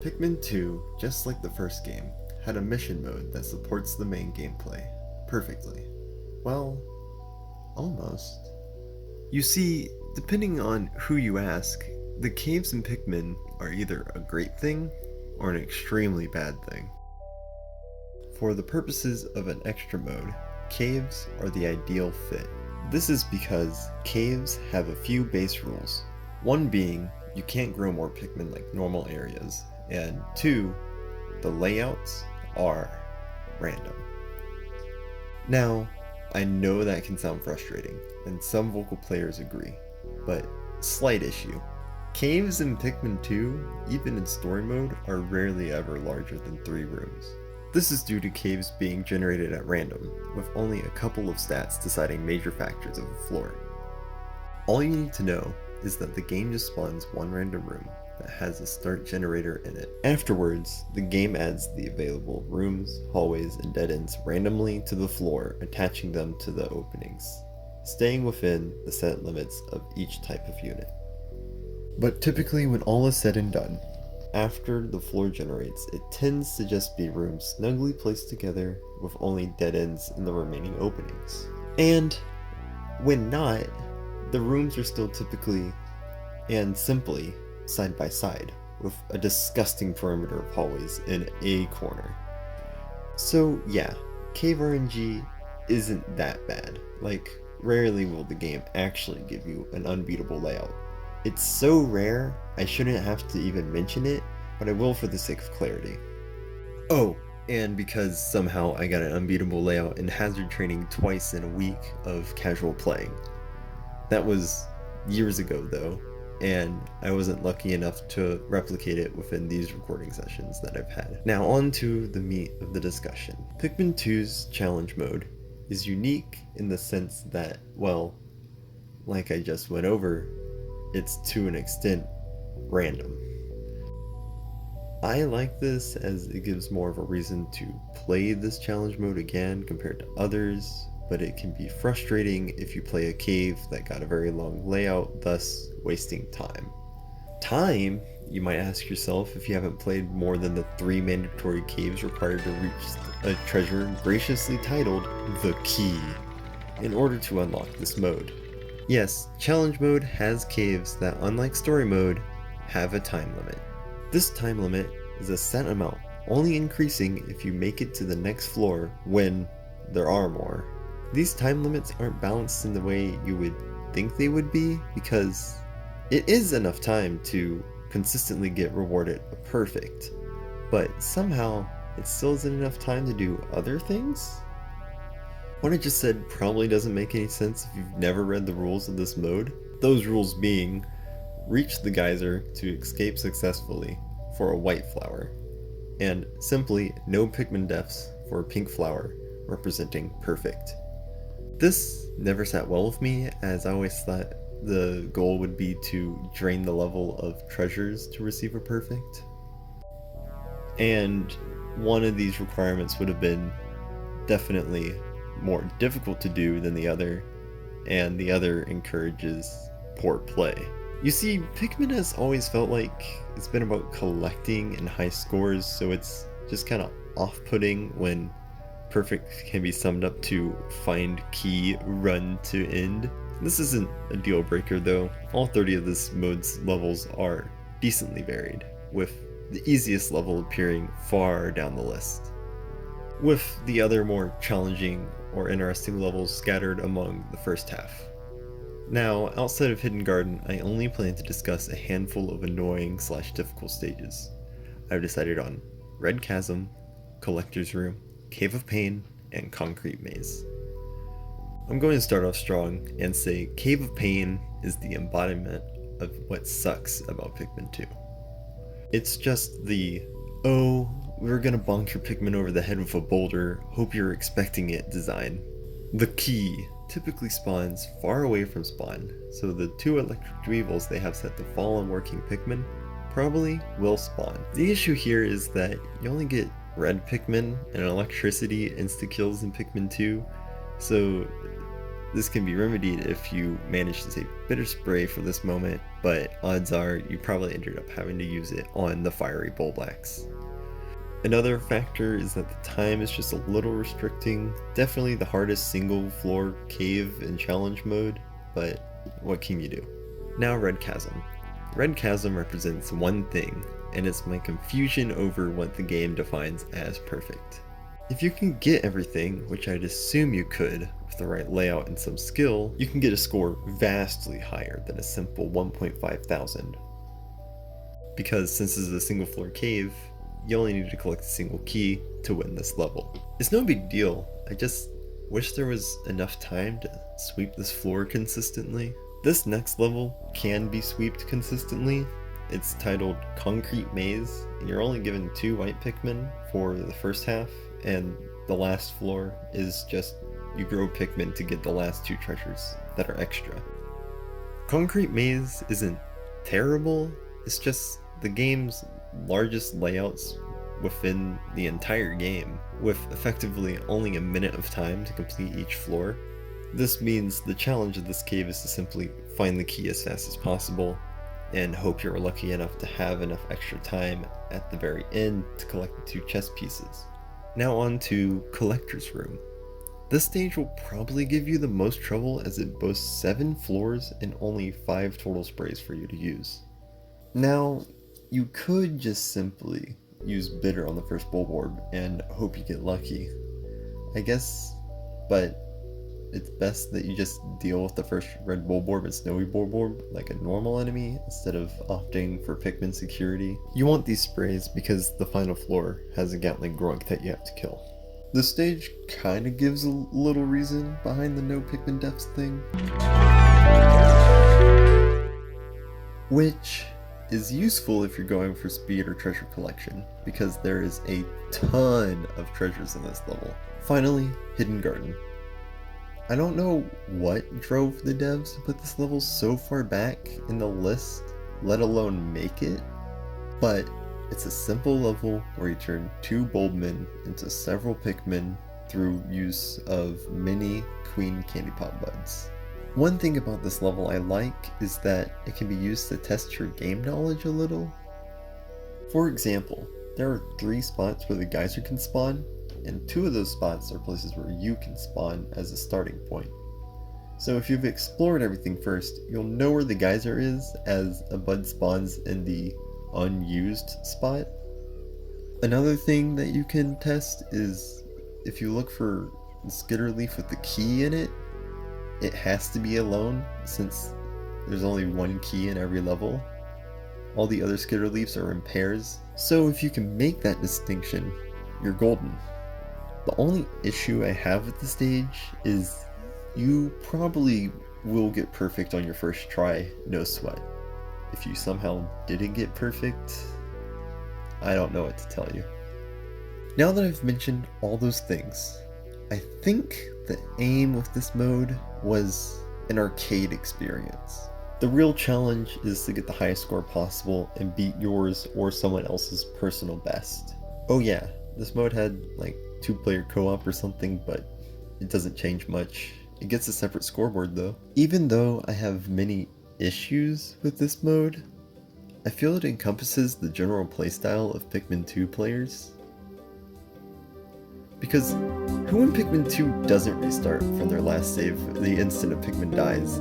Pikmin 2, just like the first game, had a mission mode that supports the main gameplay perfectly. Well, almost. You see, depending on who you ask, the caves in Pikmin are either a great thing or an extremely bad thing. For the purposes of an extra mode, caves are the ideal fit. This is because caves have a few base rules. One being, you can't grow more Pikmin like normal areas, and 2, the layouts are random. Now, I know that can sound frustrating, and some vocal players agree, but slight issue. Caves in Pikmin 2, even in story mode, are rarely ever larger than 3 rooms. This is due to caves being generated at random, with only a couple of stats deciding major factors of a floor. All you need to know is that the game just spawns one random room that has a start generator in it. Afterwards, the game adds the available rooms, hallways, and dead ends randomly to the floor, attaching them to the openings, staying within the set limits of each type of unit. But typically when all is said and done, after the floor generates, it tends to just be rooms snugly placed together with only dead ends in the remaining openings. And when not, the rooms are still typically and simply side by side, with a disgusting perimeter of hallways in a corner. So yeah, cave RNG isn't that bad. Like, rarely will the game actually give you an unbeatable layout. It's so rare, I shouldn't have to even mention it, but I will for the sake of clarity. Oh, and because somehow I got an unbeatable layout in hazard training twice in a week of casual playing. That was years ago though, and I wasn't lucky enough to replicate it within these recording sessions that I've had. Now on to the meat of the discussion. Pikmin 2's challenge mode is unique in the sense that, well, like I just went over, it's to an extent random. I like this as it gives more of a reason to play this challenge mode again compared to others, but it can be frustrating if you play a cave that got a very long layout, thus wasting time. Time, you might ask yourself if you haven't played more than the 3 mandatory caves required to reach a treasure graciously titled The Key in order to unlock this mode. Yes, challenge mode has caves that, unlike story mode, have a time limit. This time limit is a set amount, only increasing if you make it to the next floor when there are more. These time limits aren't balanced in the way you would think they would be, because it is enough time to consistently get rewarded a perfect, but somehow it still isn't enough time to do other things? What I just said probably doesn't make any sense if you've never read the rules of this mode. Those rules being, reach the geyser to escape successfully for a white flower, and simply no Pikmin deaths for a pink flower representing perfect. This never sat well with me, as I always thought the goal would be to drain the level of treasures to receive a perfect. And one of these requirements would have been definitely more difficult to do than the other, and the other encourages poor play. You see, Pikmin has always felt like it's been about collecting and high scores, so it's just kind of off-putting when perfect can be summed up to find key, run to end. This isn't a deal breaker though. All 30 of this mode's levels are decently varied, with the easiest level appearing far down the list, with the other more challenging or interesting levels scattered among the first half. Now, outside of Hidden Garden, I only plan to discuss a handful of annoying / difficult stages. I've decided on Red Chasm, Collector's Room, Cave of Pain, and Concrete Maze. I'm going to start off strong and say Cave of Pain is the embodiment of what sucks about Pikmin 2. It's just the, oh, we're gonna bonk your Pikmin over the head with a boulder, hope you're expecting it design. The key typically spawns far away from spawn, so the 2 electric Dweevils they have set to fall on working Pikmin probably will spawn. The issue here is that you only get red Pikmin and electricity insta-kills in Pikmin 2, so This can be remedied if you manage to save Bitter Spray for this moment, but odds are you probably ended up having to use it on the fiery Bulblacks. Another factor is that the time is just a little restricting. Definitely the hardest single floor cave in challenge mode, but what can you do? Now Red Chasm. Red Chasm represents one thing, and it's my confusion over what the game defines as perfect. If you can get everything, which I'd assume you could with the right layout and some skill, you can get a score vastly higher than a simple 1.5 thousand. Because since this is a single floor cave, you only need to collect a single key to win this level. It's no big deal, I just wish there was enough time to sweep this floor consistently. This next level can be swept consistently. It's titled Concrete Maze, and you're only given 2 white Pikmin for the first half, and the last floor is just you grow Pikmin to get the last 2 treasures that are extra. Concrete Maze isn't terrible, it's just the game's largest layouts within the entire game, with effectively only a minute of time to complete each floor. This means the challenge of this cave is to simply find the key as fast as possible and hope you're lucky enough to have enough extra time at the very end to collect the 2 chess pieces. Now on to Collector's Room. This stage will probably give you the most trouble as it boasts 7 floors and only 5 total sprays for you to use. Now, you could just simply use Bitter on the first Bulborb and hope you get lucky, I guess, but it's best that you just deal with the first red Bulborb and snowy Bulborb like a normal enemy instead of opting for Pikmin security. You want these sprays because the final floor has a Gatling Grog that you have to kill. The stage kinda gives a little reason behind the no Pikmin deaths thing, which is useful if you're going for speed or treasure collection, because there is a ton of treasures in this level. Finally, Hidden Garden. I don't know what drove the devs to put this level so far back in the list, let alone make it, but it's a simple level where you turn 2 Bulbmin into several Pikmin through use of mini Queen Candy Pop Buds. One thing about this level I like is that it can be used to test your game knowledge a little. For example, there are 3 spots where the geyser can spawn, and 2 of those spots are places where you can spawn as a starting point. So if you've explored everything first, you'll know where the geyser is as a bud spawns in the unused spot. Another thing that you can test is if you look for the skitter leaf with the key in it, it has to be alone since there's only 1 key in every level. All the other skitter leaves are in pairs, so if you can make that distinction, you're golden. The only issue I have with the stage is you probably will get perfect on your first try, no sweat. If you somehow didn't get perfect, I don't know what to tell you. Now that I've mentioned all those things, I think the aim with this mode was an arcade experience. The real challenge is to get the highest score possible and beat yours or someone else's personal best. Oh yeah, this mode had like 2-player co-op or something, but it doesn't change much. It gets a separate scoreboard though. Even though I have many issues with this mode, I feel it encompasses the general playstyle of Pikmin 2 players. Because who in Pikmin 2 doesn't restart from their last save the instant a Pikmin dies?